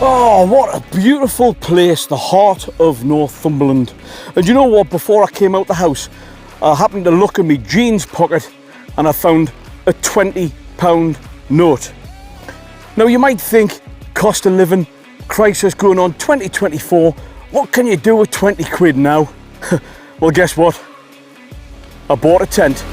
Oh, what a beautiful place, the heart of Northumberland. And you know what, before I came out the house, I happened to look in my jeans pocket and I found a £20 note. Now you might think, cost of living crisis going on 2024, what can you do with 20 quid now? Well, guess what? I bought a tent.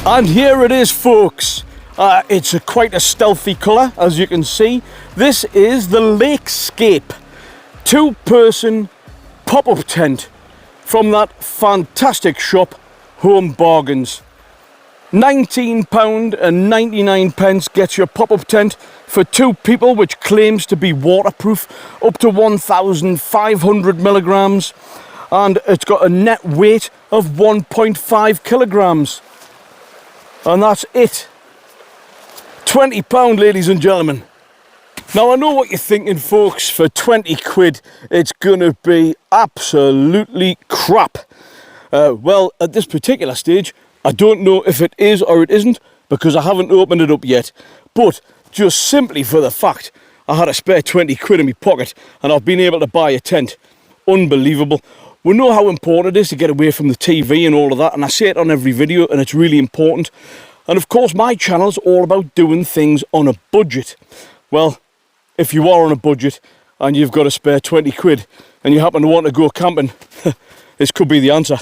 And here it is, folks. It's quite a stealthy colour, as you can see. This is the Lakescape 2-person pop-up tent from that fantastic shop, Home Bargains. £19.99 gets your pop-up tent for 2 people, which claims to be waterproof up to 1,500 milligrams, and it's got a net weight of 1.5 kilograms. And that's it. £20, ladies and gentlemen. Now I know what you're thinking, folks. For 20 quid, it's gonna be absolutely crap. Well, at this particular stage, I don't know if it is or it isn't, because I haven't opened it up yet. But just simply for the fact I had a spare 20 quid in my pocket and I've been able to buy a tent. Unbelievable. We know how important it is to get away from the TV and all of that, and I say it on every video, and it's really important. And of course, my channel's all about doing things on a budget. Well, if you are on a budget and you've got a spare 20 quid and you happen to want to go camping, this could be the answer.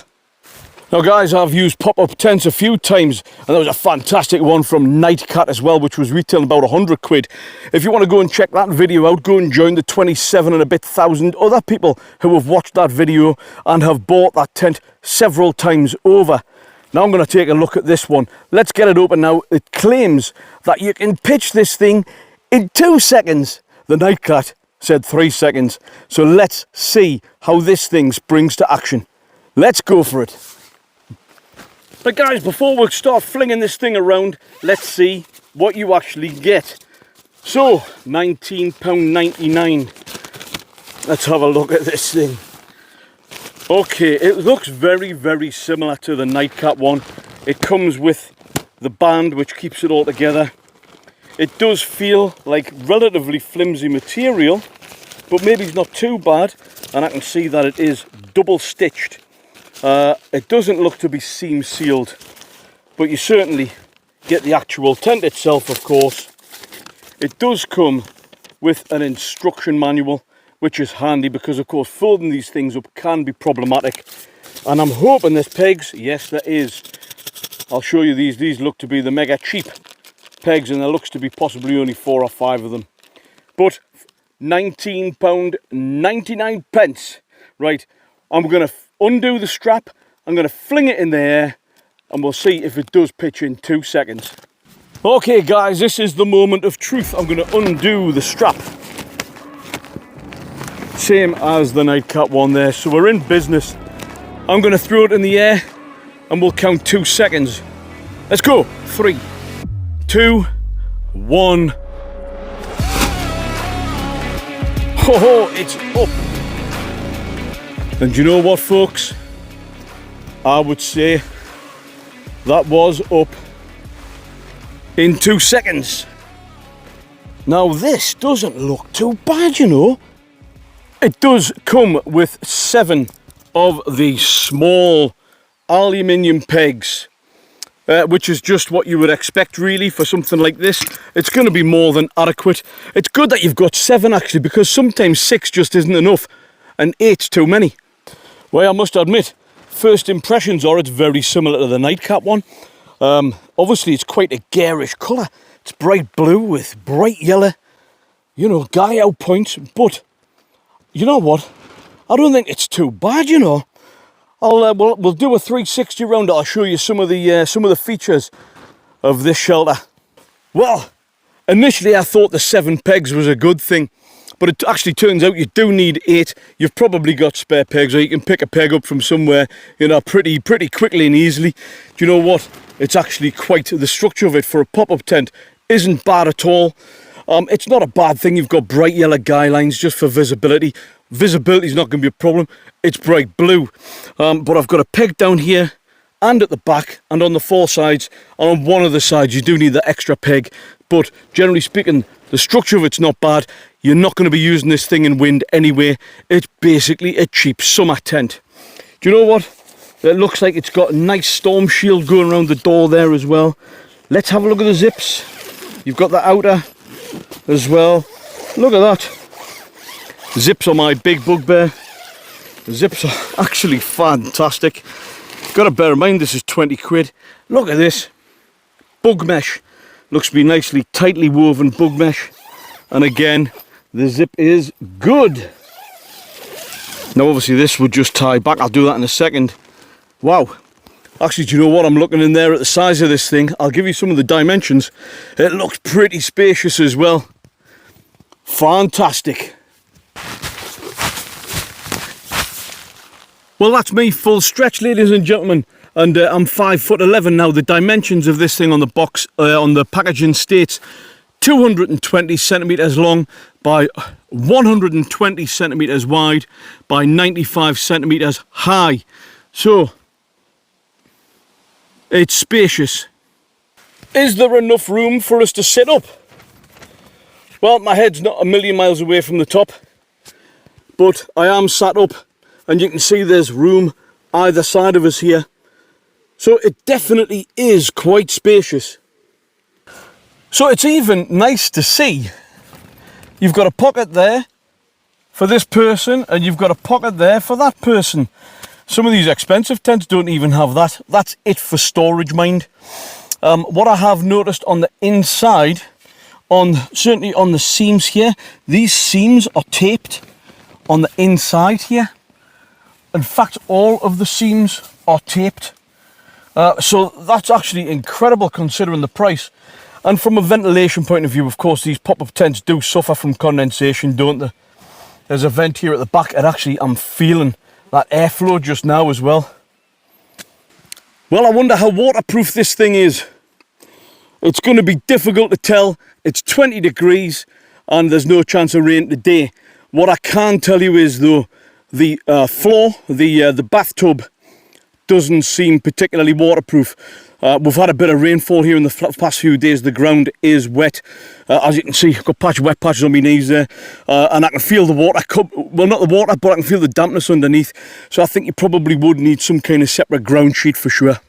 Now guys, I've used pop-up tents a few times, and there was a fantastic one from Nightcat as well, which was retailing about 100 quid. If you want to go and check that video out, go and join the 27 and a bit thousand other people who have watched that video and have bought that tent several times over. Now I'm going to take a look at this one. Let's get it open now. It claims that you can pitch this thing in 2 seconds. The Nightcat said 3 seconds. So let's see how this thing springs to action. Let's go for it. But guys, before we start flinging this thing around, let's see what you actually get. So, £19.99. Let's have a look at this thing. Okay, it looks very, very similar to the Nightcat one. It comes with the band which keeps it all together. It does feel like relatively flimsy material, but maybe it's not too bad. And I can see that it is double stitched. It doesn't look to be seam sealed, but you certainly get the actual tent itself, of course. It does come with an instruction manual, which is handy because, of course, folding these things up can be problematic. And I'm hoping there's pegs. Yes, there is. I'll show you these. These look to be the mega cheap pegs, and there looks to be possibly only 4 or 5 of them. But £19.99. Right, I'm going to undo the strap, I'm going to fling it in the air, and we'll see if it does pitch in 2 seconds. Okay guys, this is the moment of truth. I'm going to undo the strap. Same as the Nightcat one there, so we're in business. I'm going to throw it in the air and we'll count 2 seconds. Let's go. 3, 2, 1. Oh, it's up. And you know what, folks? I would say that was up in 2 seconds. Now this doesn't look too bad, you know. It does come with 7 of the small aluminium pegs, which is just what you would expect really for something like this. It's going to be more than adequate. It's good that you've got 7 actually, because sometimes 6 just isn't enough and 8's too many. Well, I must admit, first impressions are it's very similar to the Nightcat one. Obviously, it's quite a garish colour. It's bright blue with bright yellow, you know, guy out points. But you know what? I don't think it's too bad, you know. We'll do a 360 round. I'll show you some of the features of this shelter. Well, initially I thought the 7 pegs was a good thing, but it actually turns out you do need 8. You've probably got spare pegs, or you can pick a peg up from somewhere, you know, pretty quickly and easily. Do you know what? It's actually the structure of it for a pop-up tent isn't bad at all. It's not a bad thing. You've got bright yellow guy lines just for visibility. Visibility is not going to be a problem. It's bright blue. But I've got a peg down here and at the back and on the four sides, and on one of the sides you do need the extra peg, but generally speaking the structure of it's not bad. You're not going to be using this thing in wind anyway. It's basically a cheap summer tent. Do you know what? It looks like it's got a nice storm shield going around the door there as well. Let's have a look at the zips. You've got the outer as well. Look at that. Zips are my big bugbear. The zips are actually fantastic. Got to bear in mind this is 20 quid. Look at this. Bug mesh. Looks to be nicely tightly woven bug mesh. And again, the zip is good. Now obviously this would just tie back. I'll do that in a second. Wow. Actually, do you know what? I'm looking in there at the size of this thing. I'll give you some of the dimensions. It looks pretty spacious as well. Fantastic. Well, that's me full stretch, ladies and gentlemen. And I'm 5'11" now. The dimensions of this thing on the box, on the packaging states 220 centimeters long by 120 centimeters wide by 95 centimeters high. So it's spacious. Is there enough room for us to sit up? Well, my head's not a million miles away from the top, but I am sat up, and you can see there's room either side of us here. So it definitely is quite spacious. So it's even nice to see. You've got a pocket there for this person, and you've got a pocket there for that person. Some of these expensive tents don't even have that. That's it for storage, mind. What I have noticed on the inside, certainly on the seams here, these seams are taped on the inside here. In fact, all of the seams are taped. So that's actually incredible considering the price. And from a ventilation point of view, of course, these pop-up tents do suffer from condensation, don't they? There's a vent here at the back, and actually I'm feeling that airflow just now as well. Well, I wonder how waterproof this thing is. It's going to be difficult to tell. It's 20 degrees and there's no chance of rain today. What I can tell you is, though, the floor, the bathtub, doesn't seem particularly waterproof. We've had a bit of rainfall here in the past few days. The ground is wet. As you can see, I've got wet patches on my knees there. And I can feel the water, well, not the water, but I can feel the dampness underneath. So I think you probably would need some kind of separate ground sheet for sure.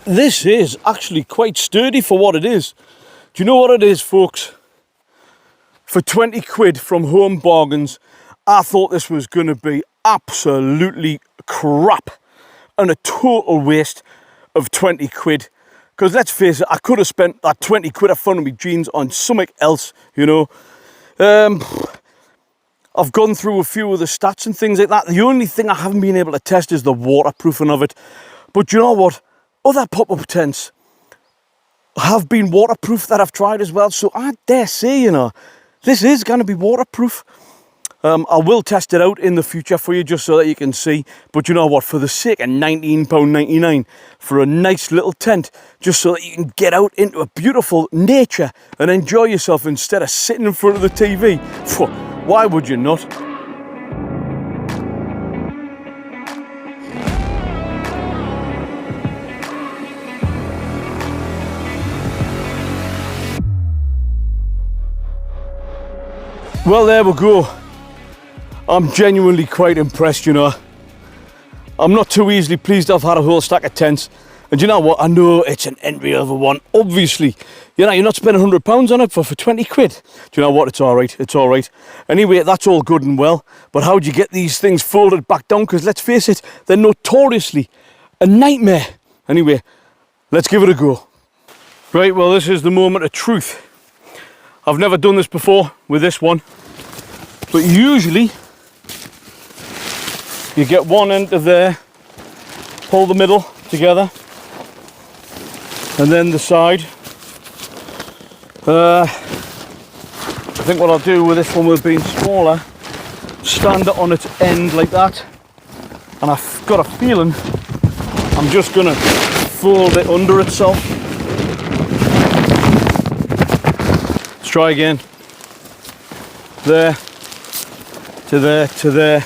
This is actually quite sturdy for what it is. Do you know what it is, folks? For 20 quid from Home Bargains, I thought this was going to be absolutely crap and a total waste of 20 quid. Because let's face it, I could have spent that 20 quid I found in my jeans on something else, you know. I've gone through a few of the stats and things like that. The only thing I haven't been able to test is the waterproofing of it. But you know what? Other pop-up tents have been waterproof that I've tried as well. So I dare say, you know, this is going to be waterproof. I will test it out in the future for you just so that you can see. But you know what? For the sake of £19.99 for a nice little tent, just so that you can get out into a beautiful nature and enjoy yourself instead of sitting in front of the TV. Why would you not? Well, there we go. I'm genuinely quite impressed, you know. I'm not too easily pleased I've had a whole stack of tents. And you know what? I know it's an entry level one. Obviously, you know, you're not spending £100 on it for 20 quid. Do you know what? It's all right. It's all right. Anyway, that's all good and well. But how do you get these things folded back down? Because let's face it, they're notoriously a nightmare. Anyway, let's give it a go. Right, well, this is the moment of truth. I've never done this before with this one. But usually, you get one end of there, pull the middle together, and then the side. I think what I'll do with this one, with being smaller, stand it on its end like that, and I've got a feeling I'm just going to fold it under itself. Let's try again. There, to there, to there.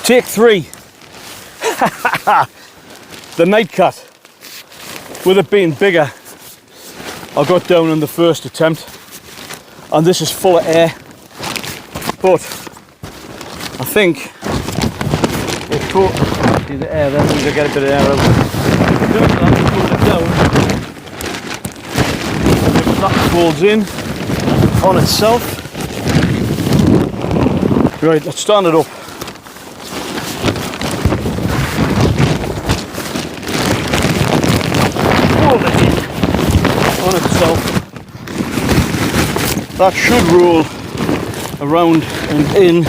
Take 3. The night cat. With it being bigger, I got down on the first attempt, and this is full of air. But I think it took the air there, to get a bit of air out. That folds in on itself. Right, let's stand it up. Fold it in on itself. That should roll around and in.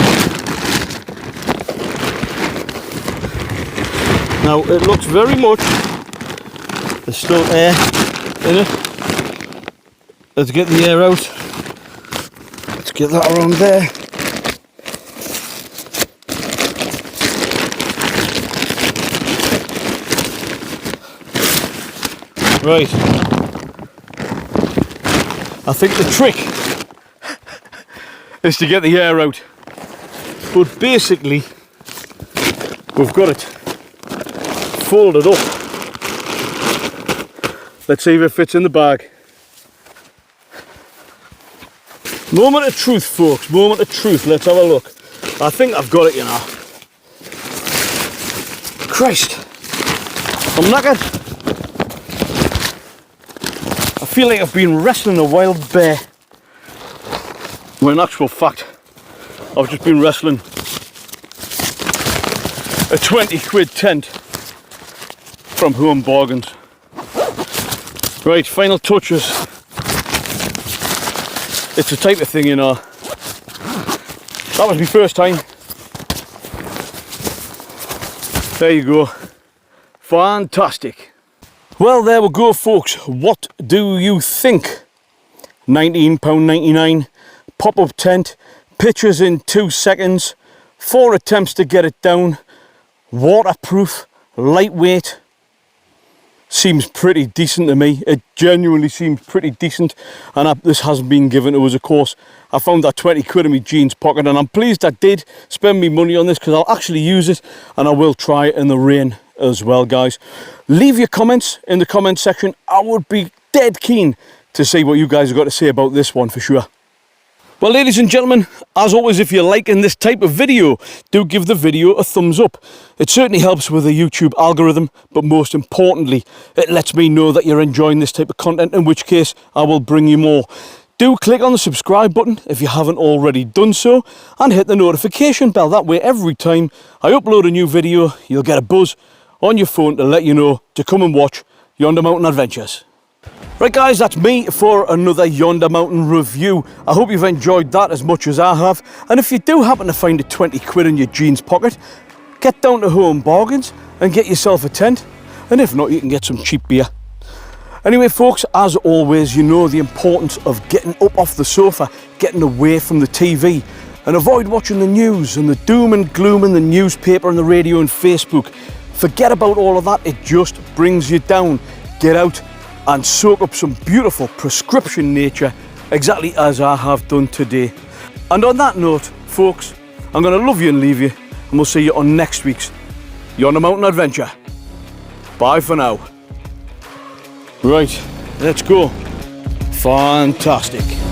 Now it looks very much, there's still air in it. Let's get the air out. Let's get that around there. Right. I think the trick is to get the air out. But basically, we've got it folded up. Let's see if it fits in the bag. Moment of truth, folks, moment of truth. Let's have a look. I think I've got it, you know. Christ, I'm knackered. I feel like I've been wrestling a wild bear. When in actual fact, I've just been wrestling a 20 quid tent from Home Bargains. Right, final touches. It's the type of thing, you know. That was my first time. There you go. Fantastic. Well, there we go, folks. What do you think? £19.99, pop-up tent, pictures in 2 seconds, 4 attempts to get it down, waterproof, lightweight. Seems pretty decent to me. It genuinely seems pretty decent, and this hasn't been given to us, of course. I found that 20 quid in my jeans pocket, and I'm pleased I did spend me money on this, because I'll actually use it, and I will try it in the rain as well, guys. Leave your comments in the comment section. I would be dead keen to see what you guys have got to say about this one for sure. Well, ladies and gentlemen, as always, if you're liking this type of video, do give the video a thumbs up. It certainly helps with the YouTube algorithm, but most importantly, it lets me know that you're enjoying this type of content, in which case I will bring you more. Do click on the subscribe button if you haven't already done so, and hit the notification bell. That way, every time I upload a new video, you'll get a buzz on your phone to let you know to come and watch Yonder Mountain Adventures. Right, guys, that's me for another Yonder Mountain review. I hope you've enjoyed that as much as I have. And if you do happen to find a 20 quid in your jeans pocket, get down to Home Bargains and get yourself a tent. And if not, you can get some cheap beer. Anyway, folks, as always, you know the importance of getting up off the sofa, getting away from the TV, and avoid watching the news and the doom and gloom in the newspaper and the radio and Facebook. Forget about all of that. It just brings you down. Get out and soak up some beautiful prescription nature, exactly as I have done today. And on that note, folks, I'm going to love you and leave you, and we'll see you on next week's Yonder Mountain Adventure. Bye for now. Right, let's go. Fantastic.